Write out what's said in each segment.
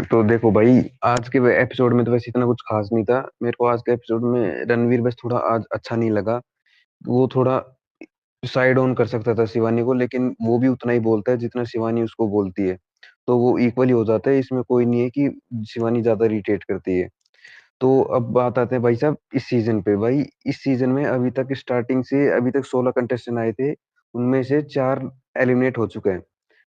तो देखो भाई, आज के एपिसोड में तो वैसे इतना कुछ खास नहीं था। मेरे को आज के एपिसोड में रणवीर बस थोड़ा आज अच्छा नहीं लगा। वो थोड़ा साइड ऑन कर सकता था शिवानी को, लेकिन वो भी उतना ही बोलता है जितना शिवानी उसको बोलती है। तो वो इक्वली हो जाता है, इसमें कोई नहीं है कि शिवानी ज्यादा इरिटेट करती है। तो अब बात आते हैं भाई साहब इस सीजन पे। भाई इस सीजन में अभी तक स्टार्टिंग से अभी तक 16 कंटेस्टेंट आए थे, उनमें से 4 एलिमिनेट हो चुके हैं।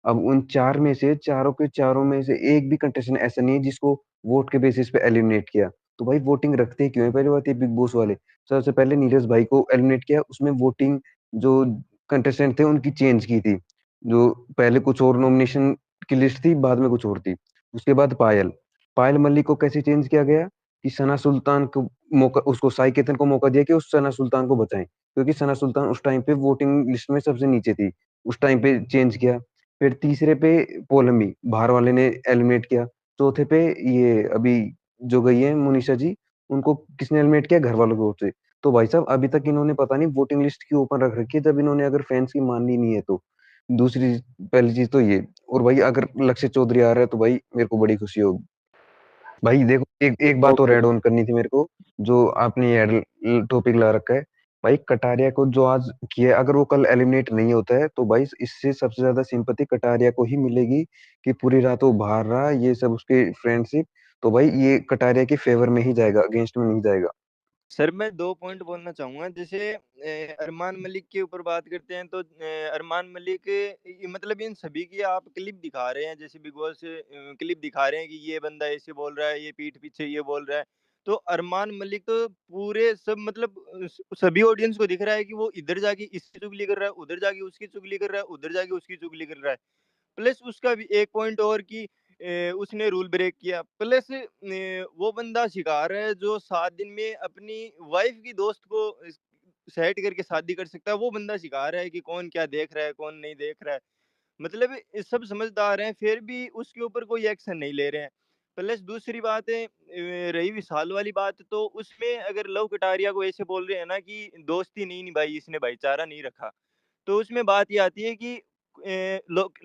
अब उन 4 में से चारों के चारों में से एक भी कंटेस्टेंट ऐसा नहीं है जिसको वोट के बेसिस पे एलिमिनेट किया। तो भाई वोटिंग रखते क्यों है? पहली बात ये बिग बॉस वाले सबसे पहले नीरज भाई को एलिमिनेट किया, उसमें वोटिंग जो कंटेस्टेंट थे उनकी चेंज की थी। जो पहले कुछ और नॉमिनेशन की लिस्ट थी, बाद में कुछ और थी। उसके बाद पायल पायल मलिक को कैसे चेंज किया गया कि सना सुल्तान को मौका, उसको साई केतन को मौका दिया कि उस सना सुल्तान को बचाएं, क्योंकि सना सुल्तान उस टाइम पे वोटिंग लिस्ट में सबसे नीचे थी। उस टाइम पे चेंज किया। फिर तीसरे पे पोलमी बाहर वाले ने एलिमिनेट किया। चौथे पे ये अभी जो गई है मुनीषा जी, उनको किसने एलिमिनेट किया? घर वालों के वोट से। तो भाई साहब अभी तक इन्होंने पता नहीं वोटिंग लिस्ट क्यों ओपन रख रखी है, जब इन्होंने अगर फैंस की माननी नहीं है तो। दूसरी पहली चीज तो ये। और भाई अगर लक्ष्य चौधरी आ रहा है तो भाई मेरे को बड़ी खुशी होगी। भाई देखो, एक एक बात और ओके। ऐड ऑन करनी थी मेरे को, जो आपने ये टॉपिक ला रखा है। भाई कटारिया को जो आज किया है, अगर वो कल एलिमिनेट नहीं होता है तो भाई इससे सबसे ज्यादा सिंपैथी कटारिया को ही मिलेगी कि पूरी रात वो बाहर रहा, ये सब उसके फ्रेंडशिप। तो भाई ये कटारिया के फेवर में ही जाएगा, अगेंस्ट में नहीं जाएगा। सर मैं दो पॉइंट बोलना चाहूंगा। जैसे अरमान मलिक के ऊपर बात करते हैं तो अरमान मलिक मतलब इन सभी की आप क्लिप दिखा रहे हैं, जैसे बिग बॉस क्लिप दिखा रहे हैं कि ये बंदा ऐसे बोल रहा है, ये पीठ पीछे ये बोल रहा है। तो अरमान मलिक तो पूरे सब मतलब सभी ऑडियंस को दिख रहा है कि वो इधर जाके इसकी चुगली कर रहा है, उधर जाके उसकी चुगली कर रहा है, उधर जाके उसकी चुगली कर रहा है। प्लस उसका भी एक पॉइंट और कि उसने रूल ब्रेक किया। प्लस वो बंदा शिकार है जो 7 दिन में अपनी वाइफ की दोस्त को सेट करके शादी कर सकता है। वो बंदा शिकार है कि कौन क्या देख रहा है, कौन नहीं देख रहा है। मतलब ये सब समझदार हैं, फिर भी उसके ऊपर कोई एक्शन नहीं ले रहे हैं। प्लस दूसरी बात है, रही विशाल वाली बात, तो उसमें अगर लव कटारिया को ऐसे बोल रहे हैं ना कि दोस्ती नहीं निभाई इसने, भाईचारा नहीं रखा, तो उसमें बात ये आती है कि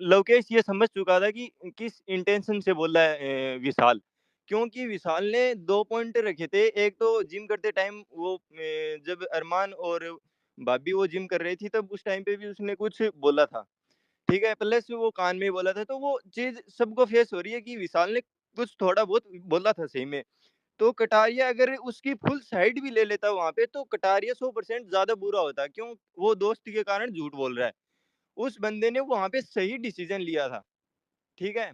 लोकेश ये समझ चुका था कि किस इंटेंशन से बोला है विशाल। क्योंकि विशाल ने 2 पॉइंट रखे थे। एक तो जिम करते टाइम वो जब अरमान और भाभी वो जिम कर रही थी तब उस टाइम पे भी उसने कुछ बोला था, ठीक है? प्लस वो कान में बोला था, तो वो चीज़ सबको फेस हो रही है कि विशाल ने कुछ थोड़ा बहुत बोला था सही में। तो कटारिया अगर उसकी फुल साइड भी ले लेता वहाँ पे तो कटारिया 100% ज़्यादा बुरा होता। क्यों? वो दोस्त के कारण झूठ बोल रहा है। उस बंदे ने वहाँ पे सही डिसीजन लिया था, ठीक है?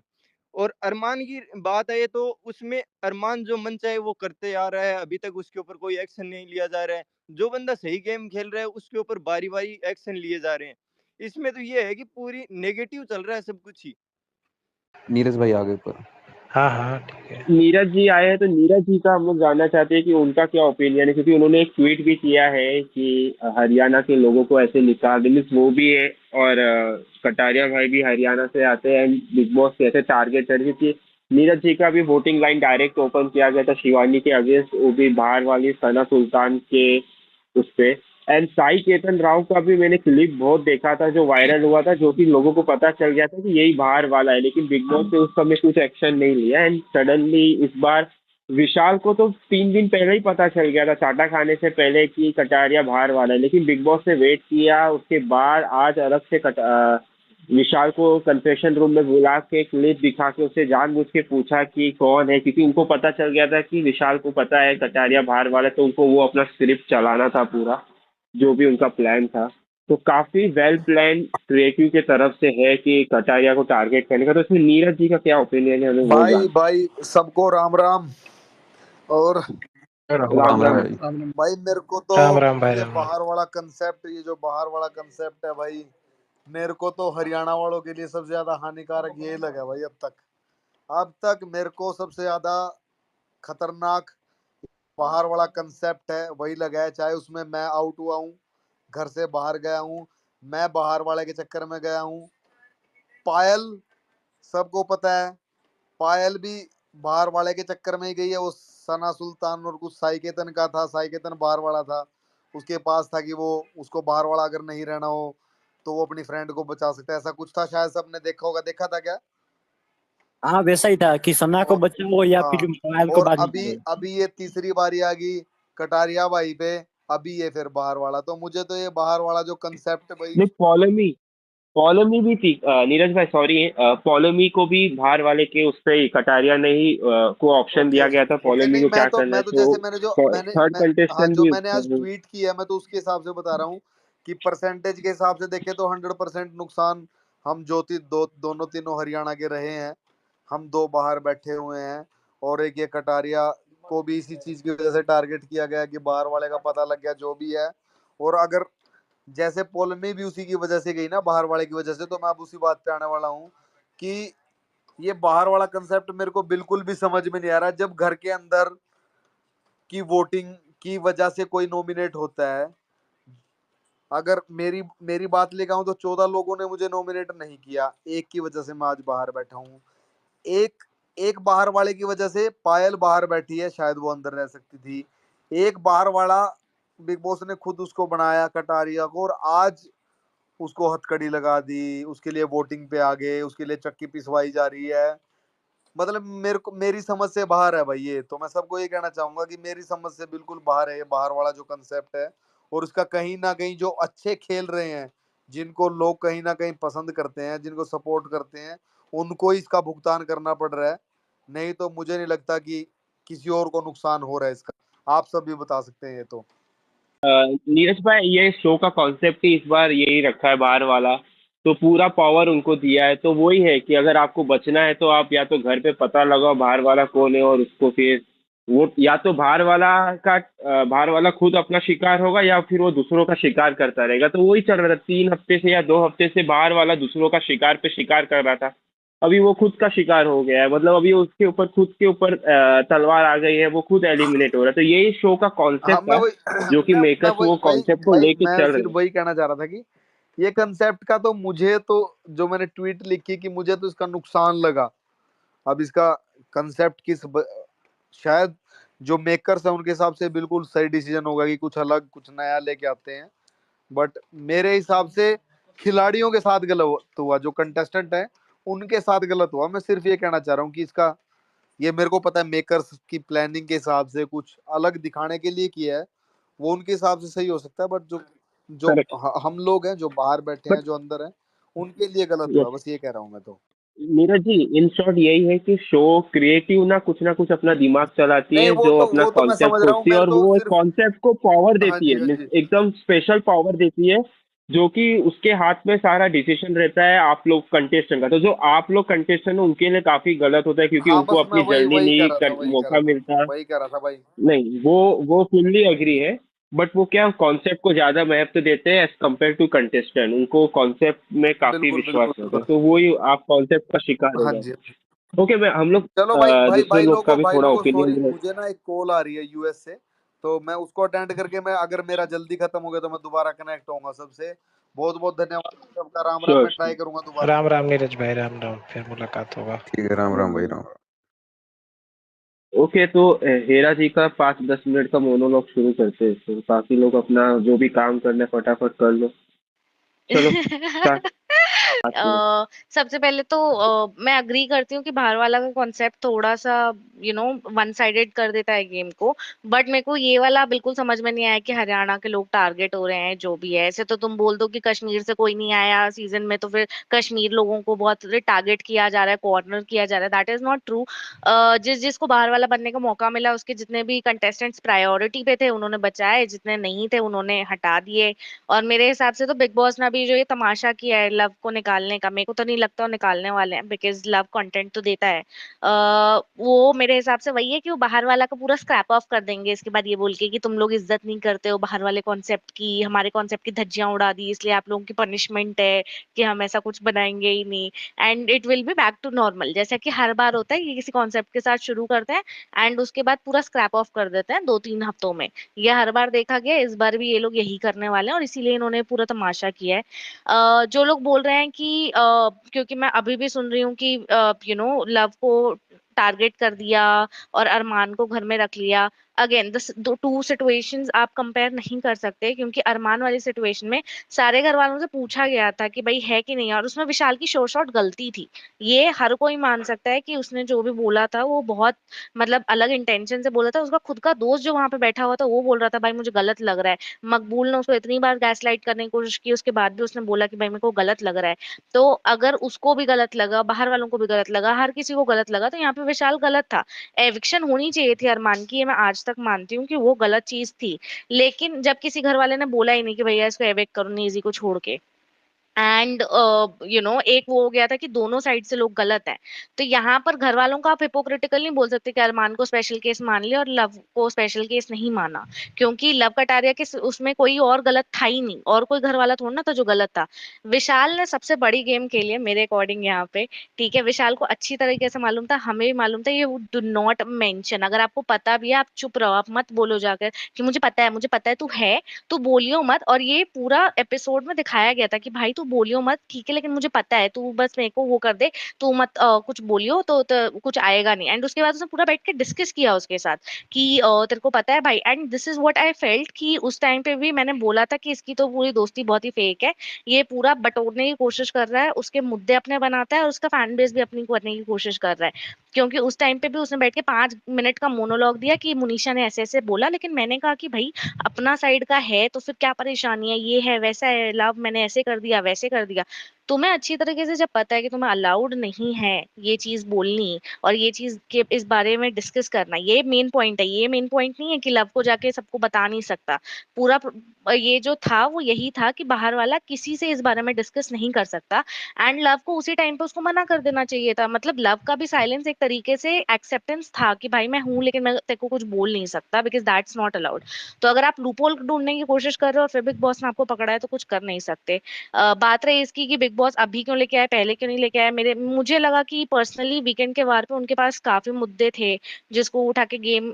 और अरमान की बात आए तो उसमें अरमान जो मन चाहे वो करते आ रहा है, अभी तक उसके ऊपर कोई एक्शन नहीं लिया जा रहा है। जो बंदा सही गेम खेल रहा है उसके ऊपर बारी-बारी एक्शन लिए जा रहे हैं। इसमें तो ये है कि पूरी नेगेटिव चल रहा है सब कुछ ही। नीरज भाई आगे ऊपर। हाँ हाँ ठीक है। नीरज जी आए हैं तो नीरज जी का हम लोग जानना चाहते हैं कि उनका क्या ओपिनियन है, क्योंकि उन्होंने एक ट्वीट भी किया है कि हरियाणा के लोगों को ऐसे निकाल देने, वो भी है। और कटारिया भाई भी हरियाणा से आते हैं, बिग बॉस से ऐसे टारगेट कर, क्योंकि नीरज जी का भी वोटिंग लाइन डायरेक्ट ओपन किया गया था शिवानी के अगेंस्ट, वो भी बाहर वाली सना सुल्तान के उस पे। एंड साई केतन राव का भी मैंने क्लिप बहुत देखा था जो वायरल हुआ था, जो कि लोगों को पता चल गया था कि यही बाहर वाला है, लेकिन बिग बॉस ने उस समय कुछ एक्शन नहीं लिया। एंड सडनली इस बार विशाल को तो 3 दिन पहले ही पता चल गया था, चाटा खाने से पहले, कि कटारिया बाहर वाला है, लेकिन बिग बॉस ने वेट किया। उसके बाद आज अलग से विशाल को कन्फेशन रूम में बुला के क्लिप दिखा के उससे जानबूझ के पूछा कि कौन है, क्योंकि उनको पता चल गया था कि विशाल को पता है कटारिया बाहर वाला है, तो उनको वो अपना स्क्रिप्ट चलाना था पूरा, जो भी उनका प्लान था। तो काफी वेल प्लान क्रिएटिव के तरफ से है कि कटारिया को टारगेट करने का। तो इसमें नीरज जी का क्या ओपिनियन है, हमें वो भाई जानना भाई सबको राम राम। और है। राम राम राम राम। भाई। भाई मेरे को तो राम राम भाई ये राम राम। बाहर वाला कंसेप्ट, ये जो बाहर वाला कंसेप्ट है भाई, मेरे को तो हरियाणा वालों के लिए सबसे ज्यादा हानिकारक यही लगा भाई अब तक। अब तक मेरे को सबसे ज्यादा खतरनाक बाहर वाला कंसेप्ट है वही लगा है, चाहे उसमें मैं आउट हुआ हूँ, घर से बाहर गया हूँ, मैं बाहर वाले के चक्कर में गया हूँ। पायल, सबको पता है, पायल भी बाहर वाले के चक्कर में ही गई है। वो सना सुल्तान और कुछ साइकेतन का था, साइकेतन बाहर वाला था, उसके पास था कि वो उसको बाहर वाला अगर नहीं रहना हो तो वो अपनी फ्रेंड को बचा सकता है, ऐसा कुछ था शायद। सबने देखा होगा, देखा था क्या? हाँ वैसा ही था कि सना को और बचाओ या हाँ, फिर मोबाइल को और बाद में अभी करो। अभी ये तीसरी बारी आ गई कटारिया भाई पे। अभी ये फिर बाहर वाला, तो मुझे तो ये बाहर वाला जो कंसेप्ट भाई। नहीं, पॉलोमी पॉलोमी भी थी, नीरज भाई सॉरी, पॉलोमी को भी बाहर वाले के उस पे ही कटारिया ने ही को ऑप्शन ओके दिया गया था ओके, पॉलोमी नहीं को क्या करना है, मैं तो तो जैसे मैंने जो मैंने थर्ड मैं हाँ, कंटेस्टेंट जो भी। मैंने आज ट्वीट किया मैं तो उसके हिसाब से बता रहा हूँ कि परसेंटेज के हिसाब से देखें तो 100% नुकसान हम दोनों तीनों हरियाणा के रहे हैं। हम दो बाहर बैठे हुए हैं, और एक ये कटारिया को भी इसी चीज की वजह से टारगेट किया गया कि बाहर वाले का पता लग गया जो भी है। और अगर जैसे पोल में भी उसी की वजह से गई ना, बाहर वाले की वजह से, तो मैं अब उसी बात पे आने वाला हूँ कि ये बाहर वाला कंसेप्ट मेरे को बिल्कुल भी समझ में नहीं आ रहा। जब घर के अंदर की वोटिंग की वजह से कोई नॉमिनेट होता है, अगर मेरी मेरी बात लेकर आऊं तो 14 लोगों ने मुझे नॉमिनेट नहीं किया, एक की वजह से मैं आज बाहर बैठा हूँ। एक एक बाहर वाले की वजह से पायल बाहर बैठी है, शायद वो अंदर रह सकती थी। एक बाहर वाला बिग बॉस ने खुद उसको बनाया कटारिया को, और आज उसको हथकड़ी लगा दी, उसके लिए वोटिंग पे आ गए, उसके लिए चक्की पिसवाई जा रही है। मतलब मेरे को मेरी समझ से बाहर है भाई ये। तो मैं सबको ये कहना चाहूंगा कि मेरी समझ से बिल्कुल बाहर है ये बाहर वाला जो कंसेप्ट है। और उसका कहीं ना कहीं जो अच्छे खेल रहे हैं, जिनको लोग कहीं ना कहीं पसंद करते हैं, जिनको सपोर्ट करते हैं, उनको ही इसका भुगतान करना पड़ रहा है। नहीं तो मुझे नहीं लगता कि किसी और को नुकसान हो रहा है इसका। आप सब भी बता सकते हैं ये तो। नीरज भाई, ये शो का कॉन्सेप्ट ही इस बार यही रखा है बाहर वाला, तो पूरा पावर उनको दिया है। तो वही है कि अगर आपको बचना है तो आप या तो घर पे पता लगाओ बाहर वाला कौन है, और उसको फिर वो या तो बाहर वाला खुद अपना शिकार होगा, या फिर वो दूसरों का शिकार करता रहेगा। तो वही चल रहा था 3 हफ्ते से या 2 हफ्ते से, बाहर वाला दूसरों का शिकार पे शिकार कर रहा था। अभी वो खुद का शिकार हो गया है, मतलब अभी उसके ऊपर खुद के ऊपर तलवार आ गई है, वो खुद एलिमिनेट हो रहा है। तो यही शो का हाँ, कॉन्सेप्ट मैं था, वही जो कि मैं मेकर्स वही वो वही कॉन्सेप्ट को भाई, लेके मैं चल रहे सिर्फ हैं। वही कहना चाह रहा था कि ये कंसेप्ट का तो मुझे तो, जो मैंने ट्वीट लिखी कि मुझे तो इसका नुकसान लगा। अब इसका कंसेप्ट शायद जो मेकर्स है उनके हिसाब से बिल्कुल सही डिसीजन होगा कि कुछ अलग कुछ नया लेके आते हैं। बट मेरे हिसाब से खिलाड़ियों के साथ गलत हुआ, जो कंटेस्टेंट है उनके साथ गलत हुआ। मैं सिर्फ ये कहना चाह रहा हूँ कि इसका, ये मेरे को पता है मेकर्स की प्लानिंग के हिसाब से कुछ अलग दिखाने के लिए किया है, वो उनके हिसाब से सही हो सकता है। बट जो जो करेक्ट। हम लोग हैं जो बाहर बैठे हैं बट जो अंदर हैं, उनके लिए गलत हुआ, यस, बस ये कह रहा हूँ मैं तो। नीरज जी, इन शॉर्ट यही है कि शो क्रिएटिव ना कुछ अपना दिमाग चलाती नहीं, है, जो अपना वो तो मैं कॉन्सेप्ट समझ रहा हूँ, सोचती है, मैं और तो वो सिर्फ। कॉन्सेप्ट को पावर हाँ देती जी, है, हाँ मीन्स जी। एकदम स्पेशल पावर देती है, जो कि उसके हाथ में सारा डिसीजन रहता है आप लोग कंटेस्टेंट का। तो जो आप लोग कंटेस्टेंट हैं उनके लिए काफी गलत होता है, क्योंकि हाँ, उनको बस मैं अपनी वही जर्नी वही कह नहीं रहा था, मौका मिलता। वही कह रहा था भाई। नहीं, वो फुल्ली एग्री है। बट वो क्या कॉन्सेप्ट को ज्यादा महत्व देते हैं एज कम्पेयर टू कंटेस्टेंट, उनको कॉन्सेप्ट में काफी बिल्कुल विश्वास बिल्कुल रहता है, बिल्कुल। तो वही आप कॉन्सेप्ट का शिकार हो हाँ जाते जी। हैं। ओके, मैं हम लोग चलो भाई, दूसरे लोग का भी भाई थोड़ा लोगों ओपिनियन सॉरी, ले। मुझे ना एक कॉल आ रही है यूएस से। तो मैं उसको अटेंड करके, मैं अगर मेरा जल्दी खत्म हो गया तो मैं दोबारा कनेक्ट होऊंगा सबसे। बहुत बहुत धन्यवाद सबका, राम राम। श्योर मैं ट्राई श्योर। करूंगा दोबारा। राम राम नीरज भाई, राम राम, फिर मुलाकात होगा। ठीक है, राम राम भाई, राम। ओके, तो हेरा जी का 5-10 मिनट का मोनोलॉग शुरू करते हैं, तो काफी लोग अपना जो भी काम करना है फटाफट कर लो। चलो स्टार्ट। सबसे पहले तो मैं अग्री करती हूँ कि बाहर वाला का कॉन्सेप्ट थोड़ा सा वन साइडेड कर देता है गेम को। बट मेरे को ये वाला बिल्कुल समझ में नहीं आया कि हरियाणा के लोग टारगेट हो रहे हैं, जो भी है। ऐसे तो तुम बोल दो कि कश्मीर से कोई नहीं आया सीजन में, तो फिर कश्मीर लोगों को बहुत टारगेट किया जा रहा है, कॉर्नर किया जा रहा है। That is not true. जिसको बाहर वाला बनने का मौका मिला, उसके जितने भी कंटेस्टेंट्स प्रायोरिटी पे थे उन्होंने बचाए, जितने नहीं थे उन्होंने हटा दिए। और मेरे हिसाब से तो बिग बॉस ने अभी जो ये तमाशा किया है लव को निकालने का, मेरे को तो नहीं लगता वो निकालने वाले हैं, बिकॉज लव कंटेंट तो देता है। वो मेरे हिसाब से वही है कि वो बाहर वाला का पूरा स्क्रैप ऑफ कर देंगे इसके बाद, ये बोल के कि तुम लोग इज्जत नहीं करते हो बाहर वाले कॉन्सेप्ट की, हमारे कॉन्सेप्ट की धज्जियां उड़ा दी, इसलिए आप लोगों की पनिशमेंट है कि हम ऐसा कुछ बनाएंगे ही नहीं। And it will be back to normal, जैसा कि हर बार होता है कि किसी कॉन्सेप्ट के साथ शुरू करते हैं एंड उसके बाद पूरा स्क्रैप ऑफ कर देते हैं 2-3 हफ्तों में। ये हर बार देखा गया, इस बार भी ये लोग यही करने वाले हैं, और इसीलिए इन्होंने पूरा तमाशा किया है। जो लोग बोल रहे हैं कि क्योंकि मैं अभी भी सुन रही हूँ कि लव को टारगेट कर दिया और अरमान को घर में रख लिया। अगेन टू सिचुएशंस आप कंपेयर नहीं कर सकते, क्योंकि अरमान वाली सिचुएशन में सारे घर वालों से पूछा गया था कि भाई है कि नहीं है, और उसमें विशाल की शॉर्ट शॉर्ट गलती थी। ये हर कोई मान सकता है कि उसने जो भी बोला था वो बहुत मतलब अलग इंटेंशन से बोला था। उसका खुद का दोस्त जो वहां पे बैठा हुआ था वो बोल रहा था भाई मुझे गलत लग रहा है। मकबूल ने उसको इतनी बार गैसलाइट करने की कोशिश की, उसके बाद भी उसने बोला कि भाई मेरे को गलत लग रहा है। तो अगर उसको भी गलत लगा, बाहर वालों को भी गलत लगा, हर किसी को गलत लगा, तो यहाँ पे विशाल गलत था। एविक्शन होनी चाहिए थी अरमान की, ये मैं आज तक मानती हूँ कि वो गलत चीज थी। लेकिन जब किसी घर वाले ने बोला ही नहीं कि भैया इसको एविक्ट करो निजी को छोड़ के, एंड एक वो हो गया था कि दोनों साइड से लोग गलत हैं। तो यहाँ पर घर वालों को आप हिपोक्रिटिकल नहीं बोल सकते कि अरमान को स्पेशल केस मान लिया और लव को स्पेशल केस नहीं माना, क्योंकि लव कटारिया के उसमें कोई और गलत था ही नहीं, और कोई घर वाला थोड़ा ना था जो गलत था। विशाल ने सबसे बड़ी गेम खेली है मेरे अकॉर्डिंग यहाँ पे। ठीक है, विशाल को अच्छी तरीके से मालूम था, हमें भी मालूम था, ये डू नॉट मेंशन, अगर आपको पता भी है आप चुप रहो, आप मत बोलो जाकर कि मुझे पता है, मुझे पता है, तू है तो बोलियो मत। और ये पूरा एपिसोड में दिखाया गया था कि भाई तू बोलियो मत, ठीक है, लेकिन मुझे पता है, तू बस मेरे को वो कर दे, तू मत कुछ बोलियो तो कुछ आएगा नहीं। एंड उसके बाद उसने पूरा बैठ के डिस्कस किया उसके साथ कि तेरे को पता है भाई। And this is what I felt कि उस टाइम पे भी मैंने बोला था कि इसकी तो पूरी दोस्ती बहुत ही फेक है, ये पूरा बटोरने की कोशिश कर रहा है, उसके मुद्दे अपने बनाता है और उसका फैन बेस भी अपनी करने की कोशिश कर रहा है। क्योंकि उस टाइम पे भी उसने बैठ के 5 मिनट का मोनोलॉग दिया कि मुनीषा ने ऐसे ऐसे बोला, लेकिन मैंने कहा कि भाई अपना साइड का है तो फिर क्या परेशानी है, ये है वैसा है, लव मैंने ऐसे कर दिया वैसे कर दिया। तुम्हें अच्छी तरीके से जब पता है कि तुम्हें अलाउड नहीं है ये चीज बोलनी और ये चीज के इस बारे में डिस्कस करना, ये मेन पॉइंट है, ये मेन पॉइंट नहीं है कि लव को जाके सबको बता नहीं सकता। पूरा ये जो था वो यही था कि बाहर वाला किसी से इस बारे में डिस्कस नहीं कर सकता। एंड लव को उसी टाइम पे उसको मना कर देना चाहिए था, मतलब लव का भी साइलेंस एक तरीके से एक्सेप्टेंस था कि भाई मैं हूं लेकिन मैं तेरे को कुछ बोल नहीं सकता, बिकॉज दैट्स नॉट अलाउड। तो अगर आप लूपहोल ढूंढने की कोशिश कर रहे हो और फिर बिग बॉस ने आपको पकड़ा है तो कुछ कर नहीं सकते। बात रही इसकी कि बिग बॉस अभी क्यों लेके आए, पहले क्यों नहीं लेके आए, मुझे लगा कि पर्सनली वीकेंड के वार पे उनके पास काफी मुद्दे थे जिसको उठा के गेम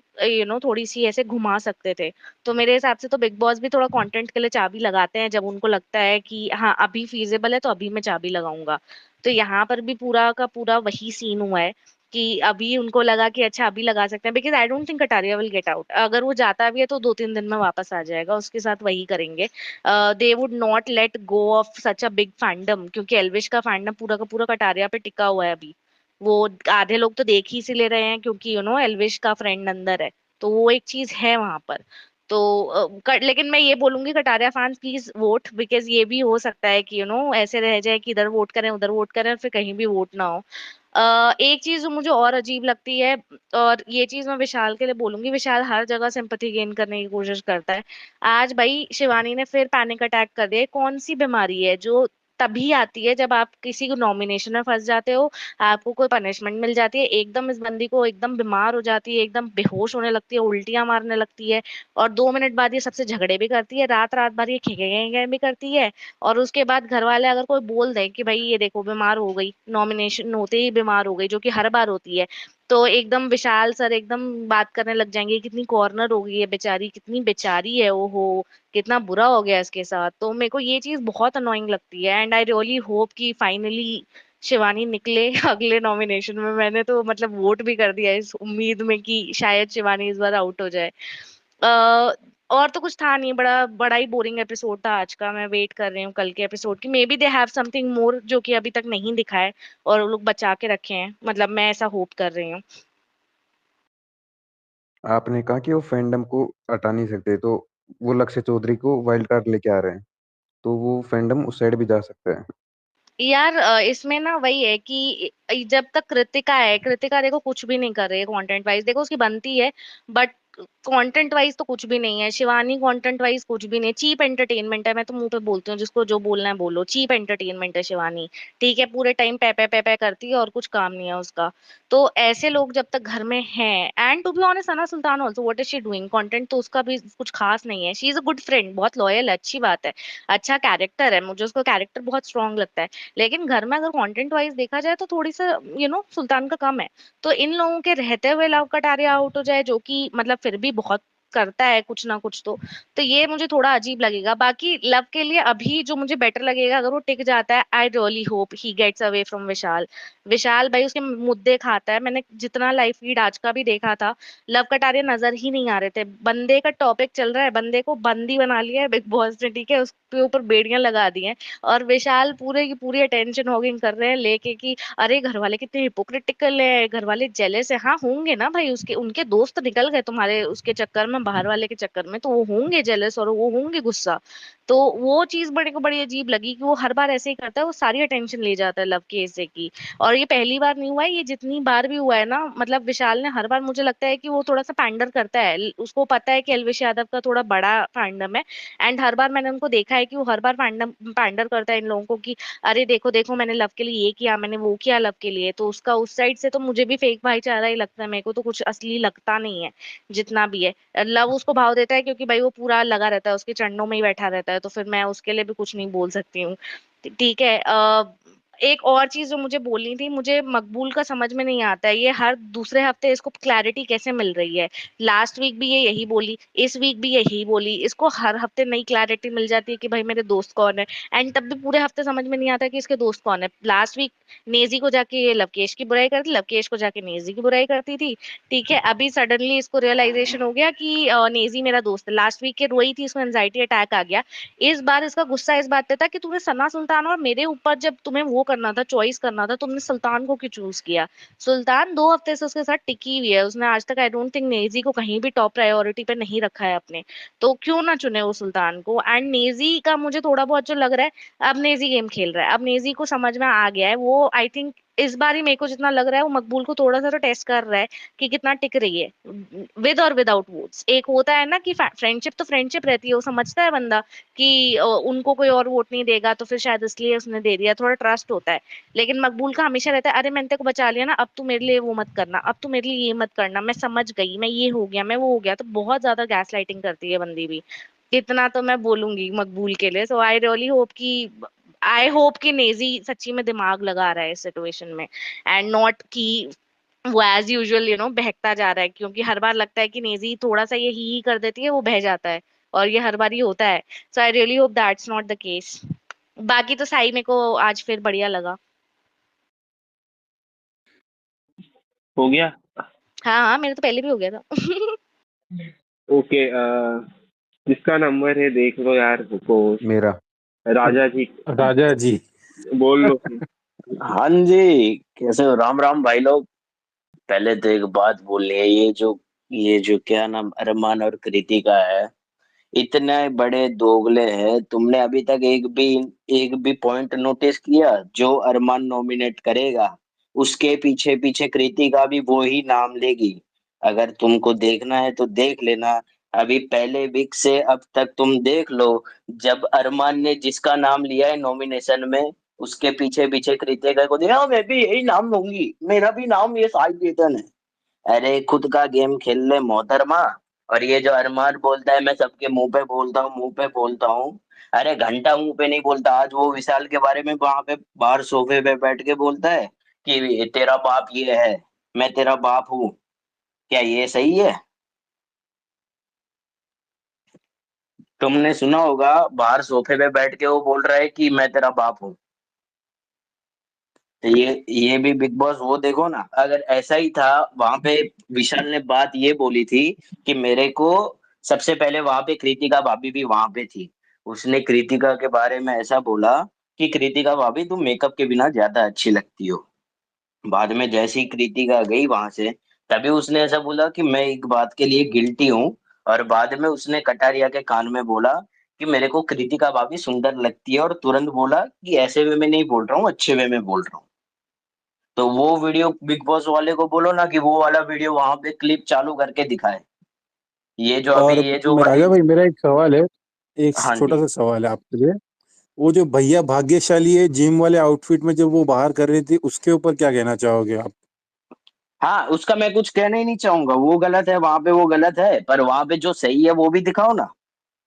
थोड़ी सी ऐसे घुमा सकते थे। तो मेरे हिसाब से तो बिग बॉस भी थोड़ा कंटेंट के लिए चाबी लगाते हैं, जब उनको लगता है कि हाँ अभी फीजेबल है तो अभी मैं चाबी लगाऊंगा। तो यहाँ पर भी पूरा का पूरा वही सीन हुआ है कि अभी उनको लगा कि अच्छा अभी लगा सकते हैं, because I don't think Kataria will get out. अगर वो जाता भी है तो 2-3 दिन में वापस आ जाएगा, उसके साथ वही करेंगे। They would not let go of such a big fandom, क्योंकि एल्विश का फैंडम पूरा का पूरा कटारिया पे टिका हुआ है अभी। वो आधे लोग तो देख ही से ले रहे हैं क्योंकि एल्विश का फ्रेंड अंदर है, तो वो एक चीज है वहां पर। तो लेकिन मैं ये बोलूंगी Kataria fans please vote, because ये भी हो सकता है कि ऐसे रह जाए कि इधर वोट करें उधर वोट करें और फिर कहीं भी वोट ना हो। एक चीज जो मुझे और अजीब लगती है, और ये चीज मैं विशाल के लिए बोलूंगी, विशाल हर जगह सिंपैथी गेन करने की कोशिश करता है। आज भाई शिवानी ने फिर पैनिक अटैक कर दिया, कौन सी बीमारी है जो तभी आती है जब आप किसी को नॉमिनेशन में फंस जाते हो, आपको कोई पनिशमेंट मिल जाती है, एकदम इस बंदी को एकदम बीमार हो जाती है, एकदम बेहोश होने लगती है, उल्टियां मारने लगती है, और 2 मिनट बाद ये सबसे झगड़े भी करती है, रात रात भर ये खेखे भी करती है। और उसके बाद घर वाले अगर कोई बोल दे कि भाई ये देखो बीमार हो गई, नॉमिनेशन होते ही बीमार हो गई, जो कि हर बार होती है, तो एकदम विशाल सर एकदम बात करने लग जाएंगे, कितनी कॉर्नर हो गई है बेचारी, कितनी बेचारी है, ओहो कितना बुरा हो गया इसके साथ। तो मेरे को ये चीज बहुत अनोइंग लगती है, एंड आई रियली होप कि फाइनली शिवानी निकले अगले नॉमिनेशन में। मैंने तो मतलब वोट भी कर दिया इस उम्मीद में कि शायद शिवानी इस बार आउट हो जाए। अ, और तो कुछ था नहीं, बड़ा बड़ा ही बोरिंग एपिसोड था आज का। मैं वेट कर रही हूँ कल के एपिसोड की, may be they have something more जो कि अभी तक नहीं दिखा है और वो लोग बचा के रखे हैं, मतलब मैं ऐसा होप कर रही हूँ। आपने कहा कि वो फैंडम को हटा नहीं सकते, तो वो लक्ष्य चौधरी को वाइल्ड कार्ड लेके आ रहे हैं, तो वो फैंडम उस साइड भी जा सकता है। यार इसमें ना वही है कि जब तक कृतिका है, कृतिका देखो कुछ भी नहीं कर रही है कंटेंट वाइज, देखो उसकी बनती है बट कंटेंट वाइज तो कुछ भी नहीं है। शिवानी कंटेंट वाइज कुछ भी नहीं, चीप एंटरटेनमेंट है, मैं तो मुंह पे बोलती हूँ, जिसको जो बोलना है बोलो, चीप एंटरटेनमेंट है शिवानी। ठीक है, पूरे टाइम पे पे करती है और कुछ काम नहीं है उसका। तो ऐसे लोग जब तक घर में हैं, and to be honest Sana Sultan also what is she doing, content तो उसका भी कुछ खास नहीं है, she is a good friend, बहुत लॉयल है, अच्छी बात है, अच्छा कैरेक्टर है, मुझे उसका कैरेक्टर बहुत स्ट्रांग लगता है। लेकिन घर में अगर कंटेंट वाइज देखा जाए तो थोड़ी सा सुल्तान का कम है। तो इन लोगों के रहते हुए लव कटारिया आउट हो जाए, जो कि मतलब फिर भी बहुत करता है कुछ ना कुछ तो ये मुझे थोड़ा अजीब लगेगा। बाकी लव के लिए अभी जो मुझे बेटर लगेगा अगर वो टिक जाता है, I really hope he gets away from Vishal. Vishal भाई उसके मुद्दे खाता है, मैंने जितना लाइव फीड आज का भी देखा था, लव कटारिया नजर ही नहीं आ रहे थे। बंदे का टॉपिक चल रहा है, बंदे को बंदी बना लिया है बिग बॉस ने, ठीक है, उसके ऊपर बेड़ियां लगा दी हैं। और विशाल पूरे की पूरी अटेंशन हॉगिंग कर रहे हैं लेके कि अरे घर वाले कितने हिपोक्रिटिकल है, घर वाले जेलस है। हाँ होंगे ना भाई, उसके उनके दोस्त निकल गए तुम्हारे उसके चक्कर में, बाहर वाले के चक्कर में, तो वो होंगे जेलस और वो होंगे गुस्सा। तो वो चीज बड़े को बड़ी अजीब लगी कि वो हर बार ऐसे ही करता है, वो सारी अटेंशन ले जाता है लव के हिस्से की। और ये पहली बार नहीं हुआ है, ये जितनी बार भी हुआ है ना, मतलब विशाल ने हर बार, मुझे लगता है कि वो थोड़ा सा पैंडर करता है, उसको पता है कि अलविश यादव का थोड़ा बड़ा फैंडम है। एंड हर बार मैंने उनको देखा है कि वो हर बार फैंडम पैंडर करता है इन लोगों को कि अरे देखो देखो मैंने लव के लिए ये किया, मैंने वो किया लव के लिए। तो उसका उस साइड से तो मुझे भी फेक भाईचारा ही लगता है, मेरे को तो कुछ असली लगता नहीं है जितना भी है। लव उसको भाव देता है क्योंकि भाई वो पूरा लगा रहता है उसके चरणों में ही बैठा रहता है, तो फिर मैं उसके लिए भी कुछ नहीं बोल सकती हूँ। ठीक है। एक और चीज जो मुझे बोलनी थी, मुझे मकबूल का समझ में नहीं आता है, ये हर दूसरे हफ्ते इसको क्लैरिटी कैसे मिल रही है। लास्ट वीक भी ये यही बोली, इस वीक भी यही बोली, इसको हर हफ्ते नई क्लैरिटी मिल जाती है कि भाई मेरे दोस्त कौन है। एंड तब भी पूरे हफ्ते समझ में नहीं आता कि इसके दोस्त कौन है। लास्ट वीक नेजी को जाके ये लवकेश की बुराई करती, लवकेश को जाके नेजी की बुराई करती थी। ठीक है, अभी सडनली इसको रियलाइजेशन हो गया कि नेजी मेरा दोस्त है। लास्ट वीक के रोई थी, इसको एंजाइटी अटैक आ गया। इस बार इसका गुस्सा इस बात पे था कि तूने सना सुल्तान और मेरे ऊपर, जब तुम्हें वो करना था, चॉइस करना था, तुमने सुल्तान को क्यों चूज किया। सुल्तान 2 हफ्ते से उसके साथ टिकी हुई है, उसने आज तक आई डोंट थिंक नेजी को कहीं भी टॉप प्रायोरिटी पे नहीं रखा है अपने। तो क्यों ना चुने वो सुल्तान को। एंड नेजी का मुझे थोड़ा बहुत जो लग रहा है, अब नेजी गेम खेल रहा है, अब नेजी को समझ में आ गया है वो, आई थिंक इस बार ही मेरे को जितना लग रहा है वो मकबूल को थोड़ा सा तो टेस्ट कर रहा है कि कितना टिक रही है विद और विदाउट वोट्स। एक होता है ना कि फ्रेंडशिप तो फ्रेंडशिप रहती है, वो समझता है बंदा कि उनको कोई और वोट नहीं देगा तो फिर शायद इसलिए उसने दे दिया, थोड़ा ट्रस्ट होता है। लेकिन मकबूल का हमेशा रहता है, अरे मैंने तेरे को बचा लिया ना, अब तू मेरे लिए वो मत करना, अब तू मेरे लिए ये मत करना, मैं समझ गई, मैं ये हो गया, मैं वो हो गया। तो बहुत ज्यादा गैस लाइटिंग करती है बंदी भी। इतना तो मैं बोलूंगी मकबूल के लिए। सो आई होप कि नेजी सच्ची में दिमाग लगा रहा है इस सिचुएशन में, एंड नॉट कि वो एज यूजुअल बहकता जा रहा है। क्योंकि हर बार लगता है कि नेजी थोड़ा सा ये ही कर देती है, वो बह जाता है, और ये हर बार ही होता है। So I really hope that's not the case. बाकी तो साई मेरे को आज फिर बढ़िया लगा। हो गया। हाँ हाँ, मेरे तो पहले भी हो गया था। ओके, जिसका नंबर है देख लो यार, रुको। मेरा। राजा जी, राजा जी। बोल लो। हाँ जी, कैसे हो? राम राम भाई लोग। पहले तो एक बात बोलनी है, ये जो क्या नाम अरमान और कृतिका है, इतने बड़े दोगले हैं। तुमने अभी तक एक भी पॉइंट नोटिस किया? जो अरमान नॉमिनेट करेगा उसके पीछे पीछे कृतिका भी वो ही नाम लेगी। अगर तुमको देखना है तो देख लेना। अभी पहले वीक से अब तक तुम देख लो, जब अरमान ने जिसका नाम लिया है नॉमिनेशन में, उसके पीछे पीछे कृतिका को दिया, मैं भी यही नाम लूंगी, मेरा भी नाम ये साई चेतन है। अरे खुद का गेम खेल ले मोहतरमा। और ये जो अरमान बोलता है मैं सबके मुंह पे बोलता हूँ, मुंह पे बोलता हूँ, अरे घंटा मुंह पे नहीं बोलता। आज वो विशाल के बारे में वहां पे बाहर सोफे पे बैठ के बोलता है कि तेरा बाप ये है, मैं तेरा बाप हूँ। क्या ये सही है? तुमने सुना होगा, बाहर सोफे पे बैठ के वो बोल रहा है कि मैं तेरा बाप हूँ। तो ये भी बिग बॉस वो देखो ना, अगर ऐसा ही था वहां पे। विशाल ने बात ये बोली थी कि मेरे को, सबसे पहले वहां पे कृतिका भाभी भी वहां पे थी, उसने कृतिका के बारे में ऐसा बोला कि कृतिका भाभी तुम मेकअप के बिना ज्यादा अच्छी लगती हो। बाद में जैसी कृतिका गई वहां से, तभी उसने ऐसा बोला कि मैं एक बात के लिए गिल्टी हूँ। और बाद में उसने कटारिया के कान में बोला कि मेरे को कृतिका भाभी सुंदर लगती है, और तुरंत बोला कि ऐसे वे में नहीं बोल रहा हूँ, अच्छे वे में बोल रहा हूँ। तो वो वीडियो बिग बॉस वाले को बोलो ना कि वो वाला वीडियो वहां पे क्लिप चालू करके दिखाए। ये जो अभी और ये जो वाली। राजा भाई, मेरा एक सवाल है, एक हाँ छोटा जी। सा सवाल है आपके लिए। वो जो भैया भाग्यशाली है जिम वाले आउटफिट में जब वो बाहर कर रही थी, उसके ऊपर क्या कहना चाहोगे आप? हाँ, उसका मैं कुछ कहना ही नहीं चाहूंगा, वो गलत है वहां पे, वो गलत है, पर वहां पे जो सही है वो भी दिखाओ ना।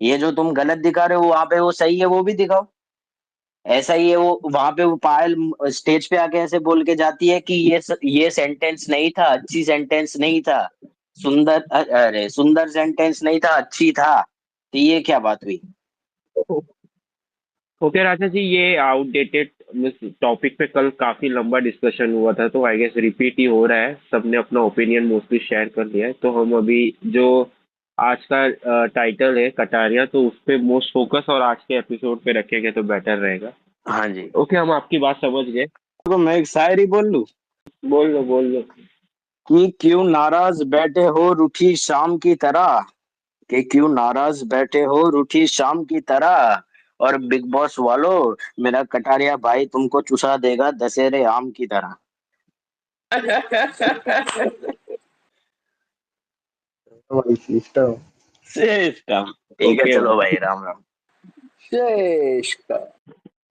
ये जो तुम गलत दिखा रहे हो वहां पे वो सही है वो भी दिखाओ। ऐसा ही है, वो वहां पे वो पायल स्टेज पे आके ऐसे बोल के जाती है कि ये सेंटेंस नहीं था, अच्छी सेंटेंस नहीं था। सुंदर अरे सुंदर सेंटेंस नहीं था, अच्छी था, तो ये क्या बात हुई? ओके राजा जी, ये आउटडेटेड टॉपिक पे कल काफी लंबा डिस्कशन हुआ था, तो आई गेस रिपीट ही हो रहा है। सबने अपना ओपिनियन मोस्टली शेयर कर लिया है, तो हम अभी जो आज का टाइटल है कटारिया, तो उस पे मोस्ट फोकस और आज के एपिसोड पे रखेंगे तो बेटर रहेगा। हाँ जी। ओके, हम आपकी बात समझ गए। तो मैं एक शायरी बोल लूं बोल लो बोल लो। कि क्यों नाराज बैठे हो रूठी शाम की तरह, कि क्यों नाराज बैठे हो रूठी शाम की तरह, और बिग बॉस वालों, मेरा कटारिया भाई तुमको चुसा देगा दशहरे आम की तरह। भाई सिस्टम। सिस्टम। ठीक है, ओके चलो भाई, भाई, राम राम।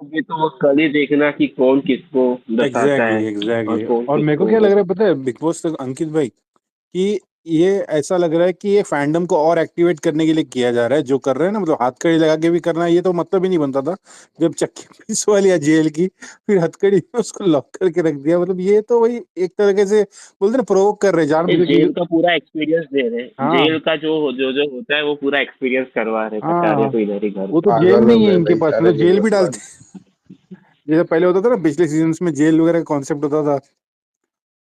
ये तो वो कल ही देखना कि कौन किसको दसाता एग्जैक्टली है और एग्जैक्टली। कौन और मेरे को किसको क्या लग वो। रहा है पता है बिग बॉस तक अंकित भाई, कि ये ऐसा लग रहा है कि ये फैंडम को और एक्टिवेट करने के लिए किया जा रहा है, जो कर रहे हैं ना, मतलब हथकड़ी लगा के भी करना है, ये तो मतलब ही नहीं बनता था जब चक्की पुलिस वाली या जेल की, फिर हथकड़ी में उसको लॉक करके रख दिया। मतलब ये तो वही एक तरीके से बोलते ना, प्रोवोक कर रहे हैं ये जानबूझ के जेल कि का पूरा एक्सपीरियंस दे रहे हैं, हाँ जेल का जो जो जो होता है वो पूरा एक्सपीरियंस करवा रहे हैं हाँ कटारिया हाँ, को इधर ही घर वो तो पे। जेल पागल हो नहीं है गए इनके पास, बेचारे मतलब बिग जेल भी बॉस डालते वाले। जैसे पहले होता था ना, पिछले सीजन में जेल वगैरह का कॉन्सेप्ट होता था,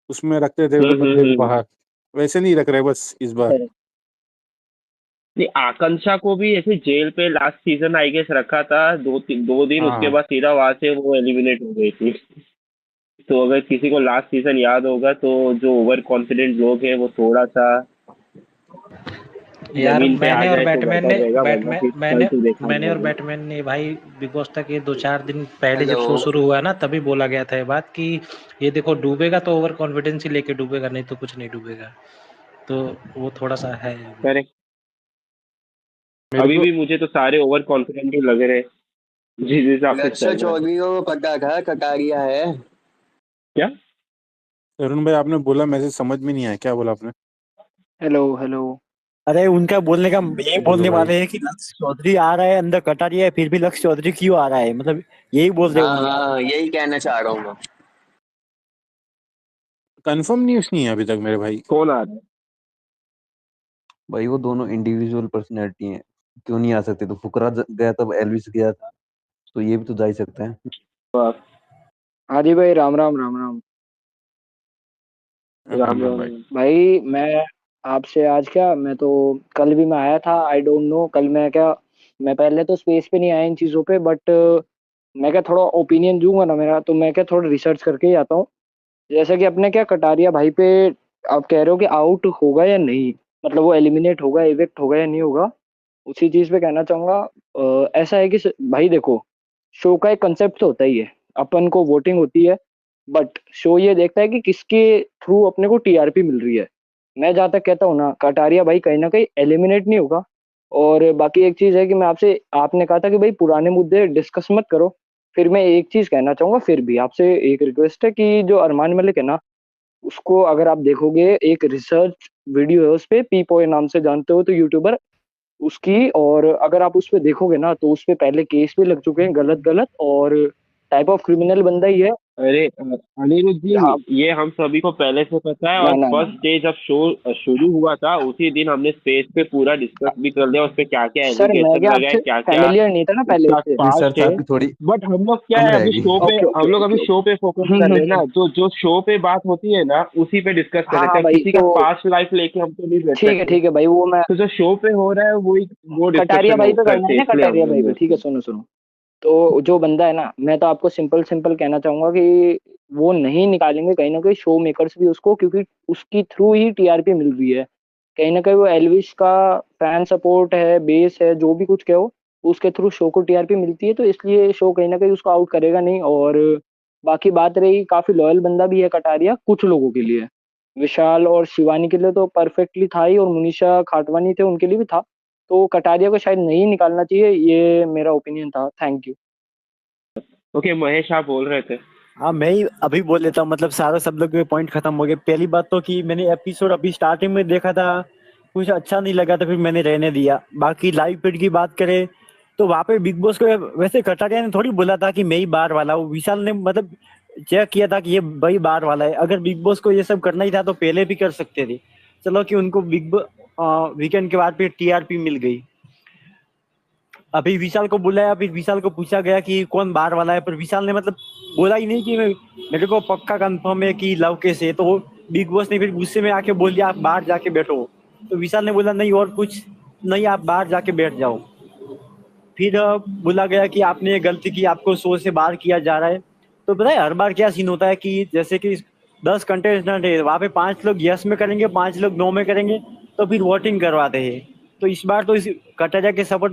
उसमें रखते थे बंदे को हम्म। बाहर, वैसे नहीं रख रहे बस इस बार। Correct। नहीं, आकांक्षा को भी ऐसे जेल पे लास्ट सीजन आई गेस रखा था, 2 दिन, हाँ उसके हाँ। बाद सीधा वहां से वो एलिमिनेट हो गई थी। तो अगर किसी को लास्ट सीजन याद होगा तो जो ओवर कॉन्फिडेंट लोग हैं वो थोड़ा सा यार जमीन पे आ मैंने और जाए तो बैटमैन बेटर ने रहेगा, वरना बैटमैन फिर कल मैंने तो देखा मैंने और जाएगा। बैटमैन ने भाई बिग बॉस तक ये 2-4 दिन पहले जब हेलो। शो शुरू हुआ ना, तभी बोला गया था ये बात कि ये देखो डूबेगा तो ओवर कॉन्फिडेंस ही लेके डूबेगा, नहीं तो कुछ नहीं डूबेगा। तो वो थोड़ा सा है अभी। करेक्ट। मेरे अभी को भी मुझे तो सारे ओवर कॉन्फिडेंट ही लग रहे हैं जिस हिसाब से लक्ष्य चल रहा है। चौधरी को पता था कटारिया है। क्या? अरुण भाई आपने बोला, मैसेज समझ में नहीं आया, क्या बोला आपने? Hello hello. अरे उनका बोलने का यही बोलो बोलने भाई। वाले हैं कि लक्ष्य चौधरी आ रहा है, अंदर कटारिया है, फिर भी लक्ष्य चौधरी क्यों आ रहा है, मतलब यही बोल रहे हाँ होंगे आप। हाँ, यही कहना चाह रहा हूँ मैं। कंफर्म न्यूज़ नहीं है अभी तक मेरे भाई। कौन आ रहा है? भाई वो दोनों इंडिविजुअल पर्सनैलिटी हैं, क्यों नहीं आ सकते? तो फुकरा गया तब एलविस गया था, तो ये भी तो जा ही सकते हैं। हाँ जी भाई, राम राम राम राम। राम राम राम राम। भाई। भाई मैं आपसे आज क्या, मैं तो कल भी मैं आया था, आई डोंट नो कल मैं क्या, मैं पहले तो स्पेस पे नहीं आया इन चीज़ों पे, बट मैं क्या थोड़ा ओपिनियन दूंगा ना मेरा, तो मैं क्या थोड़ा रिसर्च करके ही आता हूँ। जैसे कि अपने क्या कटारिया भाई पे आप कह रहे हो कि आउट होगा या नहीं, मतलब वो एलिमिनेट होगा, इवेक्ट होगा या नहीं होगा, उसी चीज़ पे कहना चाहूँगा। ऐसा है कि भाई देखो, शो का एक कंसेप्ट तो होता ही है, अपन को वोटिंग होती है, बट शो ये देखता है कि किसके थ्रू अपने को टीआरपी मिल रही है। मैं जहाँ तक कहता हूँ ना, कटारिया भाई कहीं न कहीं एलिमिनेट नहीं होगा। और बाकी एक चीज़ है कि मैं आपसे, आपने कहा था कि भाई पुराने मुद्दे डिस्कस मत करो। फिर मैं एक चीज़ कहना चाहूँगा, फिर भी आपसे एक रिक्वेस्ट है कि जो अरमान मलिक है ना, उसको अगर आप देखोगे, एक रिसर्च वीडियो है उसपे, पीपॉय नाम से जानते हो तो यूट्यूबर, उसकी, और अगर आप उसपे देखोगे ना तो उसपे पहले केस भी लग चुके हैं गलत-गलत, और टाइप ऑफ क्रिमिनल बंदा ही है। अरे अनिरुद्ध जी, हाँ, ये हम सभी को पहले से पता है, ना, और ना, ना, फर्स्ट ना। डे जब शो शुरू हुआ था उसी दिन हमने स्पेस पे पूरा डिस्कस भी कर लिया, उस पे क्या क्या सर मैं एलिगेशन क्या लगा है, आपसे क्या क्या फ़ैमिलियर नहीं था ना पहले उसका से। पास्ट रिसर्च है। आपकी थोड़ी बट हम लोग क्या कम है, अभी रहेगी। शो पे, ओके, हम ओके, लोग ओके, अभी शो ओके। पे फोकस कर रहे हैं ना, जो जो शो पे बात होती है ना उसी पे डिस्कस कर हाँ, रहे थे, हाँ अब भाई, किसी का तो पास्ट लाइफ लेके हम तो नहीं बैठ सकते। ठीक है भाई, वो मैं तो जो शो पे हो रहा है वही वो कटारिया डिस्कशन भाई पे करना करते है हैं, ना, इसलिए हम कटारिया लोग भाई पे, ठीक बैठे है, हैं। सुनो। तो जो बंदा है ना, मैं तो आपको सिंपल सिंपल कहना चाहूँगा कि वो नहीं निकालेंगे कहीं न कहीं शो मेकर्स भी उसको, क्योंकि उसकी थ्रू ही टीआरपी मिल रही है। कहीं न कहीं वो एल्विश का फैन सपोर्ट है, बेस है, जो भी कुछ कहो, उसके थ्रू शो को टीआरपी मिलती है, तो इसलिए शो कहीं न कहीं उसको आउट करेगा नहीं। और बाकी बात रही, काफ़ी लॉयल बंदा भी है कटारिया कुछ लोगों के लिए। विशाल और शिवानी के लिए तो परफेक्टली था ही, और मनीषा खाटवानी थे उनके लिए भी था। तो कटारिया को शायद नहीं निकालना चाहिए, ये मेरा ओपिनियन था। Thank you. ओके महेश, आप बोल रहे थे। हाँ, मैं ही अभी बोल लेता हूँ, मतलब सारा सब लोग के पॉइंट खत्म हो गए। पहली बात तो कि मैंने एपिसोड अभी स्टार्टिंग में देखा था, कुछ अच्छा नहीं लगा, तो फिर मैंने रहने दिया। बाकी लाइव फीड की बात करें तो वहाँ पे बिग बॉस को वैसे कटारिया ने थोड़ी बोला था कि मैं ही बाहर वाला हूँ, विशाल ने मतलब चेक किया था कि ये भाई बाहर वाला है। अगर बिग बॉस को ये सब करना ही था तो पहले भी कर सकते थे। चलो कि उनको वीकेंड के बाद फिर टीआरपी मिल गई। अभी विशाल को बुलाया, फिर विशाल को पूछा गया कि कौन बाहर वाला है, पर विशाल ने मतलब बोला ही नहीं कि मेरे को पक्का कंफर्म है कि लवकेश है। तो बिग बॉस ने फिर गुस्से में आके बोल दिया आप बाहर जाके बैठो। तो विशाल ने बोला नहीं और कुछ नहीं, आप बाहर जाके बैठ जाओ। फिर बोला गया कि आपने ये गलती की, आपको शो से बाहर किया जा रहा है। तो पता है हर बार क्या सीन होता है कि जैसे कि 10 कंटेस्टेंट है, वहाँ पे 5 लोग यस में करेंगे, 5 लोग नो में करेंगे, तो फिर वोटिंग करवाते हैं। तो इस बार तो इस कटारिया के सपोर्ट